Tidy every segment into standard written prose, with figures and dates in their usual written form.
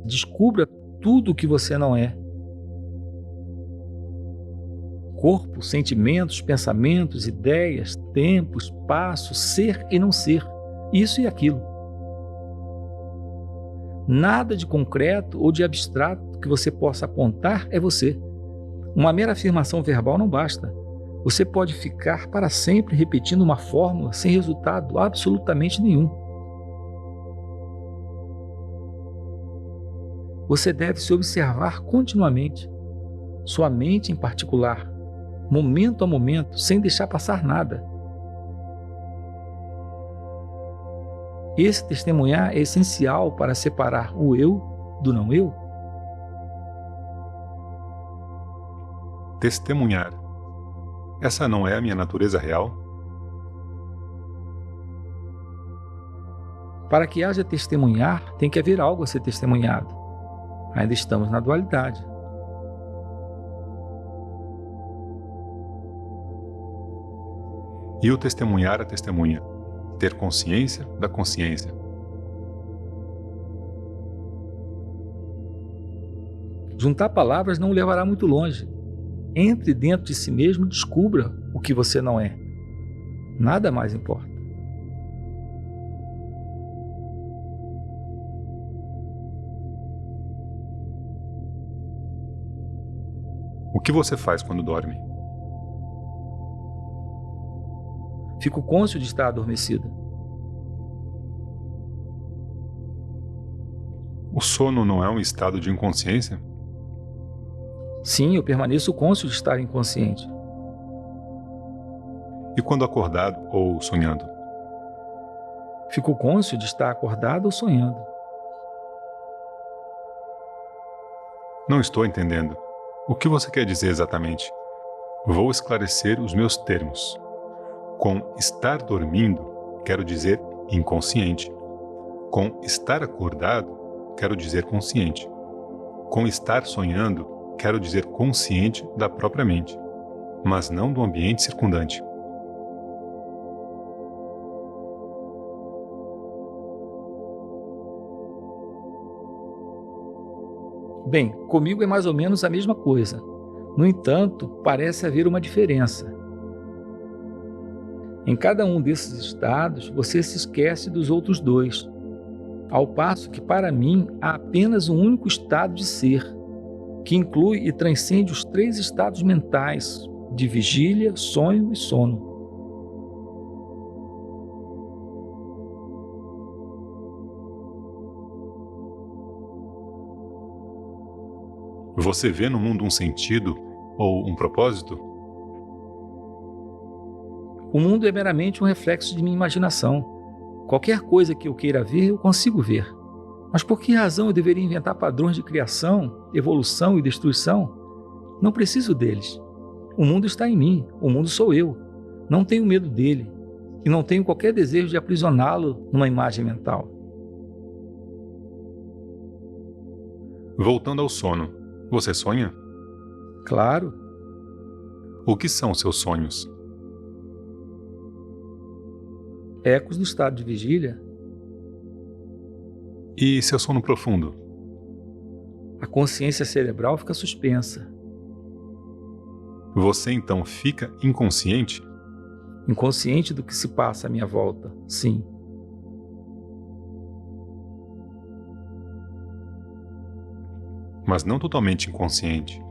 Descubra tudo o que você não é. Corpo, sentimentos, pensamentos, ideias, tempo, espaço, ser e não ser, isso e aquilo. Nada de concreto ou de abstrato que você possa apontar é você. Uma mera afirmação verbal não basta. Você pode ficar para sempre repetindo uma fórmula sem resultado absolutamente nenhum. Você deve se observar continuamente, sua mente em particular, momento a momento, sem deixar passar nada. Esse testemunhar é essencial para separar o eu do não eu. Testemunhar. Essa não é a minha natureza real? Para que haja testemunhar, tem que haver algo a ser testemunhado. Ainda estamos na dualidade. E o testemunhar a testemunha? Ter consciência da consciência. Juntar palavras não o levará muito longe. Entre dentro de si mesmo e descubra o que você não é. Nada mais importa. O que você faz quando dorme? Fico cônscio de estar adormecido. O sono não é um estado de inconsciência? Sim, eu permaneço cônscio de estar inconsciente. E quando acordado ou sonhando? Fico cônscio de estar acordado ou sonhando. Não estou entendendo. O que você quer dizer exatamente? Vou esclarecer os meus termos. Com estar dormindo, quero dizer inconsciente. Com estar acordado, quero dizer consciente. Com estar sonhando, quero dizer consciente da própria mente, mas não do ambiente circundante. Bem, comigo é mais ou menos a mesma coisa. No entanto, parece haver uma diferença. Em cada um desses estados, você se esquece dos outros dois, ao passo que, para mim, há apenas um único estado de ser, que inclui e transcende os 3 estados mentais, de vigília, sonho e sono. Você vê no mundo um sentido ou um propósito? O mundo é meramente um reflexo de minha imaginação. Qualquer coisa que eu queira ver, eu consigo ver. Mas por que razão eu deveria inventar padrões de criação, evolução e destruição? Não preciso deles. O mundo está em mim, o mundo sou eu. Não tenho medo dele e não tenho qualquer desejo de aprisioná-lo numa imagem mental. Voltando ao sono, você sonha? Claro, O que são seus sonhos? ecos do estado de vigília. E seu sono profundo? A consciência cerebral fica suspensa. Você então fica inconsciente? Inconsciente do que se passa à minha volta, sim. Mas não totalmente inconsciente.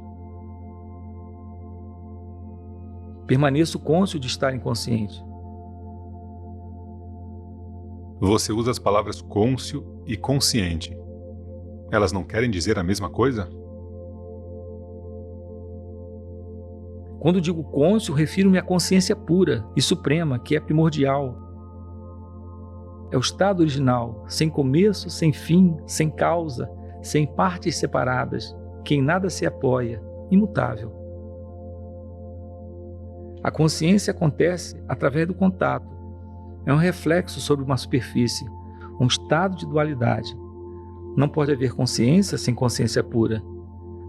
Permaneço cônscio de estar inconsciente. Você usa as palavras cônscio e consciente. Elas não querem dizer a mesma coisa? Quando digo cônscio, refiro-me à consciência pura e suprema, que é primordial. É o estado original, sem começo, sem fim, sem causa, sem partes separadas, que em nada se apoia, imutável. A consciência acontece através do contato. É um reflexo sobre uma superfície, um estado de dualidade. Não pode haver consciência sem consciência pura,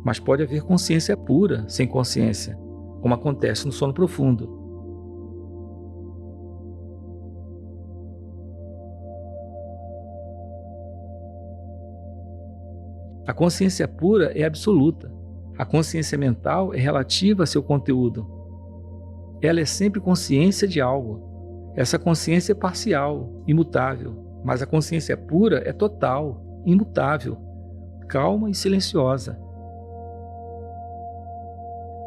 mas pode haver consciência pura sem consciência, como acontece no sono profundo. A consciência pura é absoluta. A consciência mental é relativa a seu conteúdo. Ela é sempre consciência de algo. Essa consciência é parcial, imutável, mas a consciência pura é total, imutável, calma e silenciosa.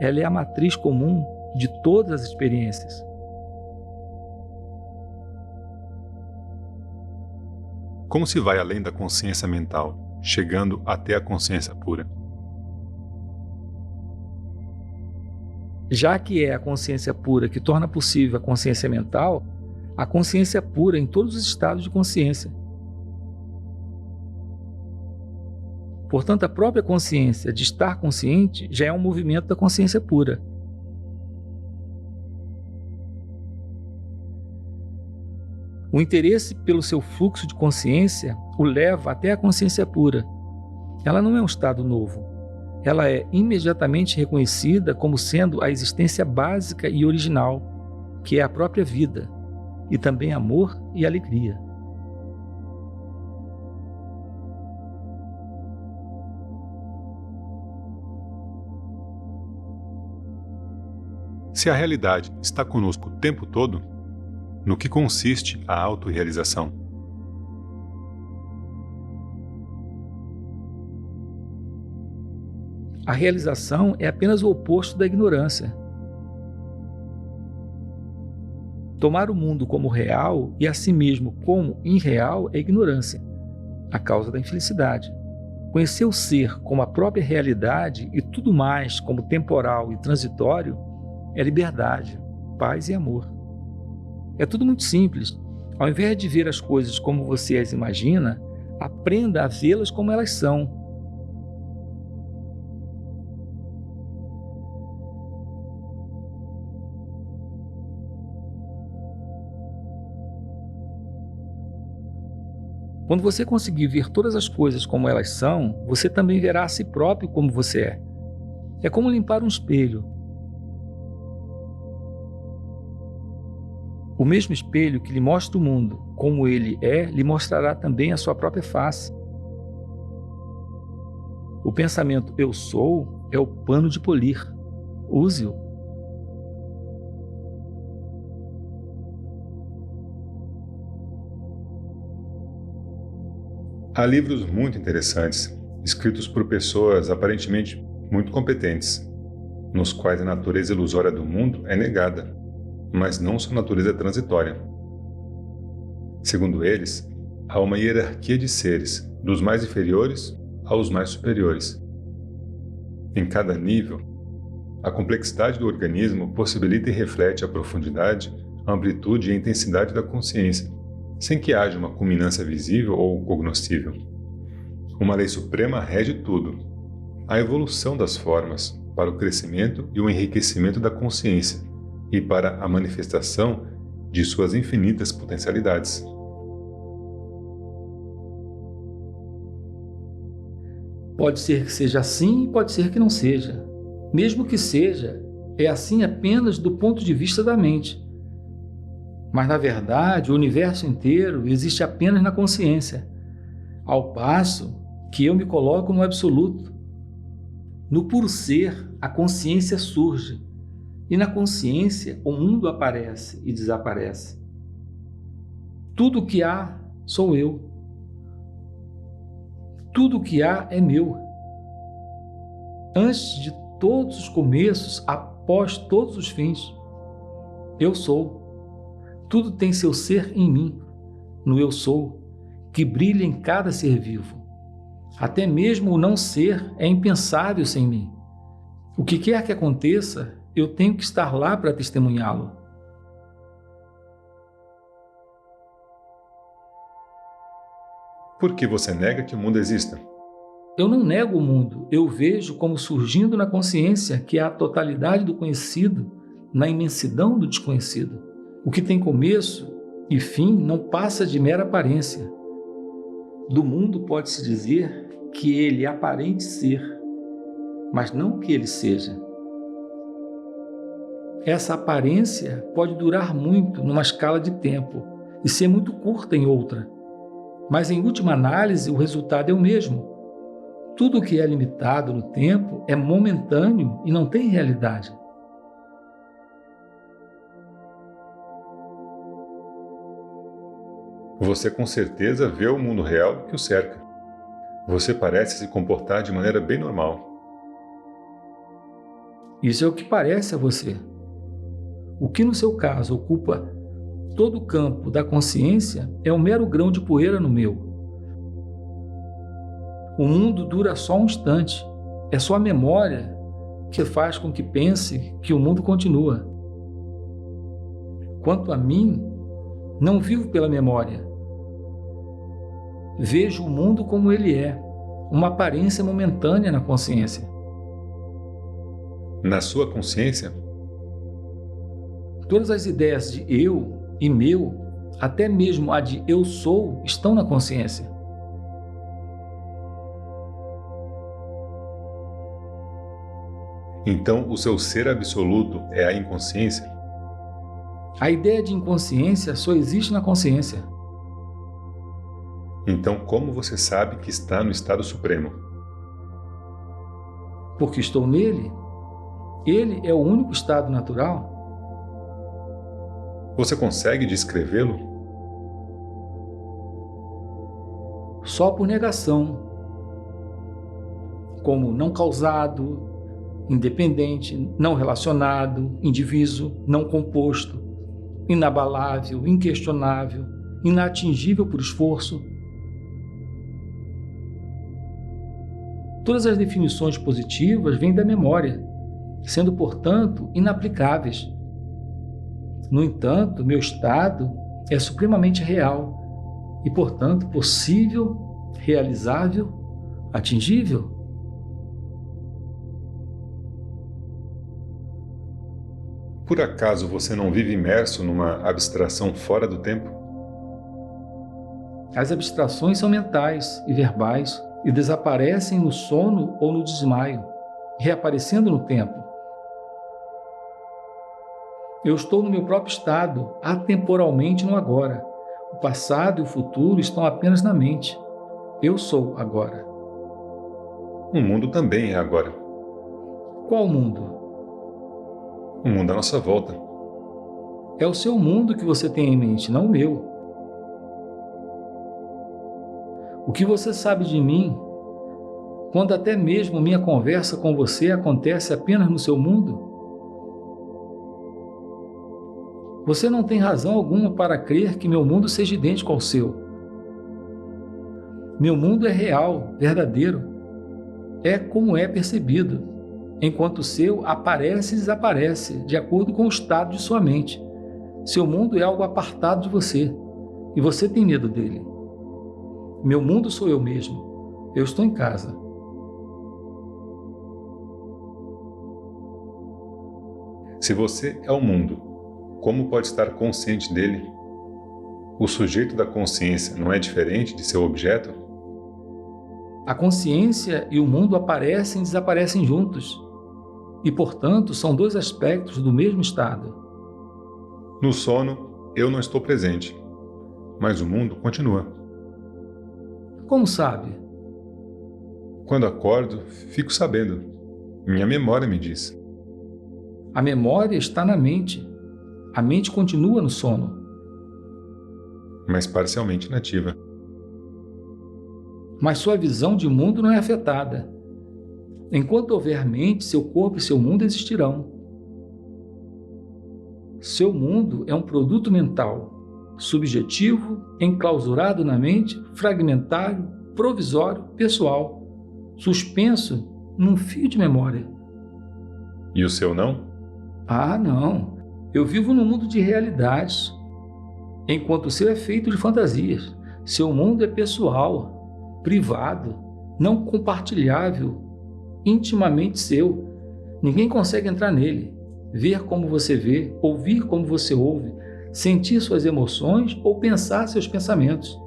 Ela é a matriz comum de todas as experiências. Como se vai além da consciência mental, chegando até a consciência pura? Já que é a consciência pura que torna possível a consciência mental, a consciência pura em todos os estados de consciência. Portanto, a própria consciência de estar consciente já é um movimento da consciência pura. O interesse pelo seu fluxo de consciência o leva até a consciência pura. Ela não é um estado novo. Ela é imediatamente reconhecida como sendo a existência básica e original, que é a própria vida, e também amor e alegria. Se a realidade está conosco o tempo todo, no que consiste a autorrealização? A realização é apenas o oposto da ignorância. Tomar o mundo como real e a si mesmo como irreal é ignorância, a causa da infelicidade. Conhecer o ser como a própria realidade e tudo mais como temporal e transitório é liberdade, paz e amor. É tudo muito simples. Ao invés de ver as coisas como você as imagina, aprenda a vê-las como elas são. Quando você conseguir ver todas as coisas como elas são, você também verá a si próprio como você é. É como limpar um espelho. O mesmo espelho que lhe mostra o mundo como ele é, lhe mostrará também a sua própria face. O pensamento "eu sou" é o pano de polir. Use-o. Há livros muito interessantes, escritos por pessoas aparentemente muito competentes, nos quais a natureza ilusória do mundo é negada, mas não sua natureza transitória. Segundo eles, há uma hierarquia de seres, dos mais inferiores aos mais superiores. Em cada nível, a complexidade do organismo possibilita e reflete a profundidade, a amplitude e a intensidade da consciência, sem que haja uma culminância visível ou cognoscível. Uma lei suprema rege tudo: a evolução das formas para o crescimento e o enriquecimento da consciência e para a manifestação de suas infinitas potencialidades. Pode ser que seja assim e pode ser que não seja. Mesmo que seja, é assim apenas do ponto de vista da mente. Mas, na verdade, o universo inteiro existe apenas na consciência, ao passo que eu me coloco no absoluto. No puro ser, a consciência surge, e na consciência o mundo aparece e desaparece. Tudo o que há sou eu. Tudo o que há é meu. Antes de todos os começos, após todos os fins, eu sou. Tudo tem seu ser em mim, no eu sou, que brilha em cada ser vivo. Até mesmo o não ser é impensável sem mim. O que quer que aconteça, eu tenho que estar lá para testemunhá-lo. Por que você nega que o mundo exista? Eu não nego o mundo, eu vejo como surgindo na consciência que há a totalidade do conhecido na imensidão do desconhecido. O que tem começo e fim não passa de mera aparência. Do mundo pode-se dizer que ele aparente ser, mas não que ele seja. Essa aparência pode durar muito numa escala de tempo e ser muito curta em outra, mas em última análise o resultado é o mesmo. Tudo que é limitado no tempo é momentâneo e não tem realidade. Você com certeza vê o mundo real que o cerca. Você parece se comportar de maneira bem normal. Isso é o que parece a você. O que no seu caso ocupa todo o campo da consciência é um mero grão de poeira no meu. O mundo dura só um instante. É só a memória que faz com que pense que o mundo continua. Quanto a mim, não vivo pela memória. Vejo o mundo como ele é, uma aparência momentânea na consciência. Na sua consciência? Todas as ideias de eu e meu, até mesmo a de eu sou, estão na consciência. Então, o seu ser absoluto é a inconsciência? A ideia de inconsciência só existe na consciência. Então, como você sabe que está no estado supremo? Porque estou nele. Ele é o único estado natural. Você consegue descrevê-lo? Só por negação. Como não causado, independente, não relacionado, indivíduo, não composto, inabalável, inquestionável, inatingível por esforço. Todas as definições positivas vêm da memória, sendo, portanto, inaplicáveis. No entanto, meu estado é supremamente real e, portanto, possível, realizável, atingível. Por acaso você não vive imerso numa abstração fora do tempo? As abstrações são mentais e verbais e desaparecem no sono ou no desmaio, reaparecendo no tempo. Eu estou no meu próprio estado, atemporalmente no agora. O passado e o futuro estão apenas na mente. Eu sou agora. O mundo também é agora. Qual mundo? O mundo à nossa volta. É o seu mundo que você tem em mente, não o meu. O que você sabe de mim, quando até mesmo minha conversa com você acontece apenas no seu mundo? Você não tem razão alguma para crer que meu mundo seja idêntico ao seu. Meu mundo é real, verdadeiro. É como é percebido, enquanto o seu aparece e desaparece, de acordo com o estado de sua mente. Seu mundo é algo apartado de você, e você tem medo dele. Meu mundo sou eu mesmo. Eu estou em casa. Se você é o mundo, como pode estar consciente dele? O sujeito da consciência não é diferente de seu objeto? A consciência e o mundo aparecem e desaparecem juntos, e, portanto, são dois aspectos do mesmo estado. No sono, eu não estou presente, mas o mundo continua. Como sabe? Quando acordo, fico sabendo. Minha memória me diz. A memória está na mente. A mente continua no sono. Mas parcialmente inativa. Mas sua visão de mundo não é afetada. Enquanto houver mente, seu corpo e seu mundo existirão. Seu mundo é um produto mental, subjetivo, enclausurado na mente, fragmentário, provisório, pessoal, suspenso num fio de memória. E o seu não? Ah, não. Eu vivo num mundo de realidades, enquanto o seu é feito de fantasias. Seu mundo é pessoal, privado, não compartilhável, intimamente seu. Ninguém consegue entrar nele, ver como você vê, ouvir como você ouve, sentir suas emoções ou pensar seus pensamentos.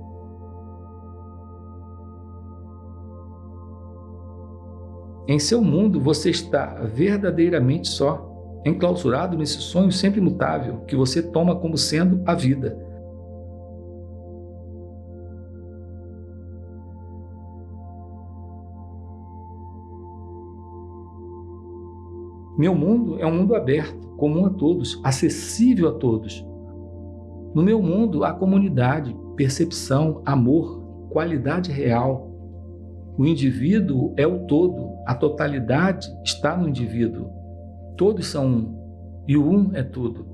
Em seu mundo você está verdadeiramente só, enclausurado nesse sonho sempre imutável que você toma como sendo a vida. Meu mundo é um mundo aberto, comum a todos, acessível a todos. No meu mundo há comunidade, percepção, amor, qualidade real. O indivíduo é o todo, a totalidade está no indivíduo. Todos são um, e o um é tudo.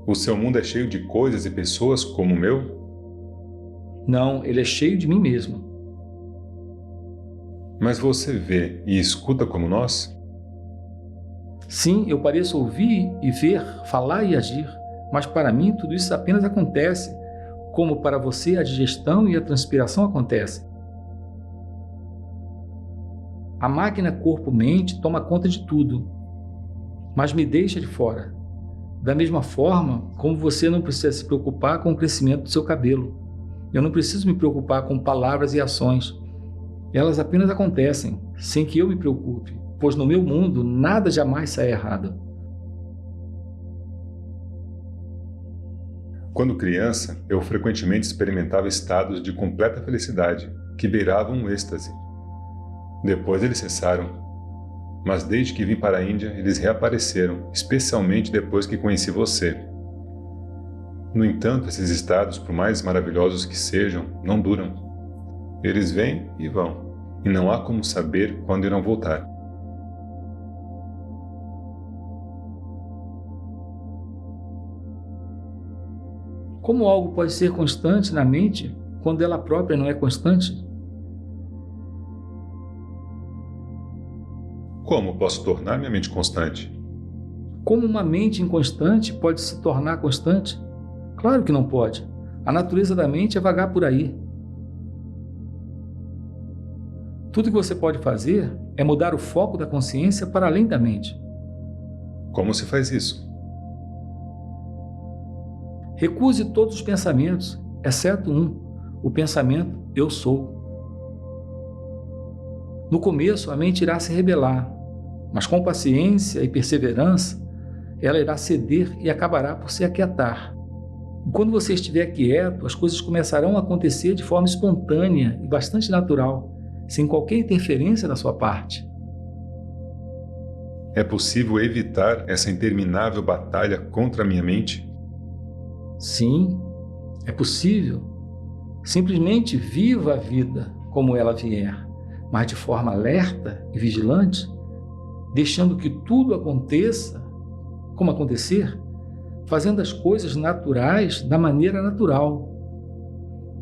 O seu mundo é cheio de coisas e pessoas como o meu? Não, ele é cheio de mim mesmo. Mas você vê e escuta como nós? Sim, eu pareço ouvir e ver, falar e agir, mas para mim tudo isso apenas acontece, como para você a digestão e a transpiração acontecem. A máquina corpo-mente toma conta de tudo, mas me deixa de fora. Da mesma forma como você não precisa se preocupar com o crescimento do seu cabelo. Eu não preciso me preocupar com palavras e ações. Elas apenas acontecem, sem que eu me preocupe, pois no meu mundo nada jamais sai errado. Quando criança, eu frequentemente experimentava estados de completa felicidade, que beiravam um êxtase. Depois eles cessaram, mas desde que vim para a Índia, eles reapareceram, especialmente depois que conheci você. No entanto, esses estados, por mais maravilhosos que sejam, não duram. Eles vêm e vão, e não há como saber quando irão voltar. Como algo pode ser constante na mente quando ela própria não é constante? Como posso tornar minha mente constante? Como uma mente inconstante pode se tornar constante? Claro que não pode. A natureza da mente é vagar por aí. Tudo que você pode fazer é mudar o foco da consciência para além da mente. Como se faz isso? Recuse todos os pensamentos, exceto um, o pensamento eu sou. No começo, a mente irá se rebelar, mas com paciência e perseverança, ela irá ceder e acabará por se aquietar. E quando você estiver quieto, as coisas começarão a acontecer de forma espontânea e bastante natural, sem qualquer interferência da sua parte. É possível evitar essa interminável batalha contra a minha mente? Sim, é possível. Simplesmente viva a vida como ela vier, mas de forma alerta e vigilante, deixando que tudo aconteça como acontecer, fazendo as coisas naturais da maneira natural,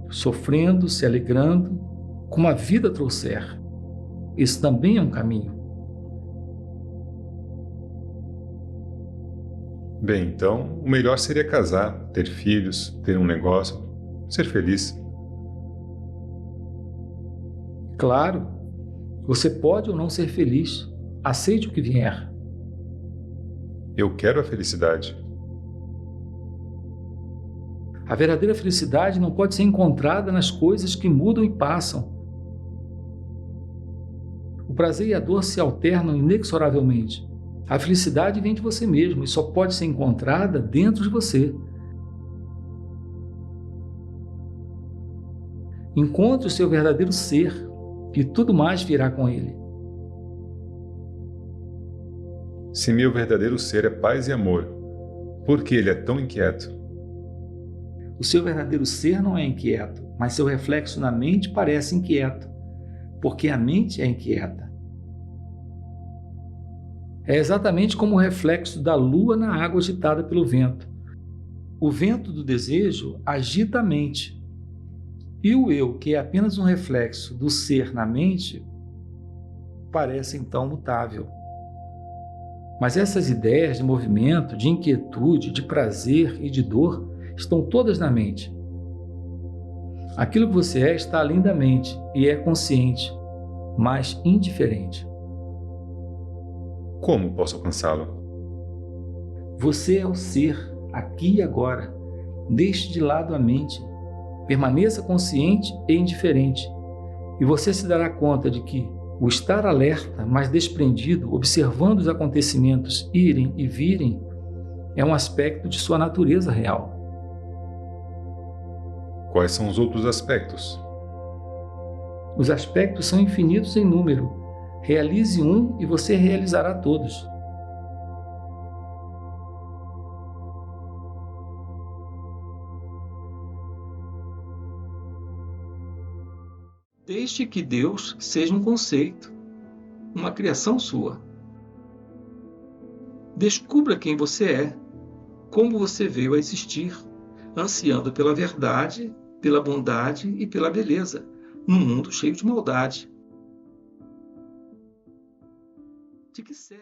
sofrendo, se alegrando, como a vida trouxer. Isso também é um caminho. Bem, então, o melhor seria casar, ter filhos, ter um negócio, ser feliz. Claro, você pode ou não ser feliz. Aceite o que vier. Eu quero a felicidade. A verdadeira felicidade não pode ser encontrada nas coisas que mudam e passam. O prazer e a dor se alternam inexoravelmente. A felicidade vem de você mesmo e só pode ser encontrada dentro de você. Encontre o seu verdadeiro ser e tudo mais virá com ele. Se meu verdadeiro ser é paz e amor, por que ele é tão inquieto? O seu verdadeiro ser não é inquieto, mas seu reflexo na mente parece inquieto, porque a mente é inquieta. É exatamente como o reflexo da lua na água agitada pelo vento. O vento do desejo agita a mente. E o eu, que é apenas um reflexo do ser na mente, parece então mutável. Mas essas ideias de movimento, de inquietude, de prazer e de dor estão todas na mente. Aquilo que você é está além da mente e é consciente, mas indiferente. Como posso alcançá-lo? Você é o ser, aqui e agora. Deixe de lado a mente. Permaneça consciente e indiferente. E você se dará conta de que o estar alerta, mas desprendido, observando os acontecimentos irem e virem, é um aspecto de sua natureza real. Quais são os outros aspectos? Os aspectos são infinitos em número, Realize um e você realizará todos. Deixe que Deus seja um conceito, uma criação sua. Descubra quem você é, como você veio a existir, ansiando pela verdade, pela bondade e pela beleza, num mundo cheio de maldade. De que serve?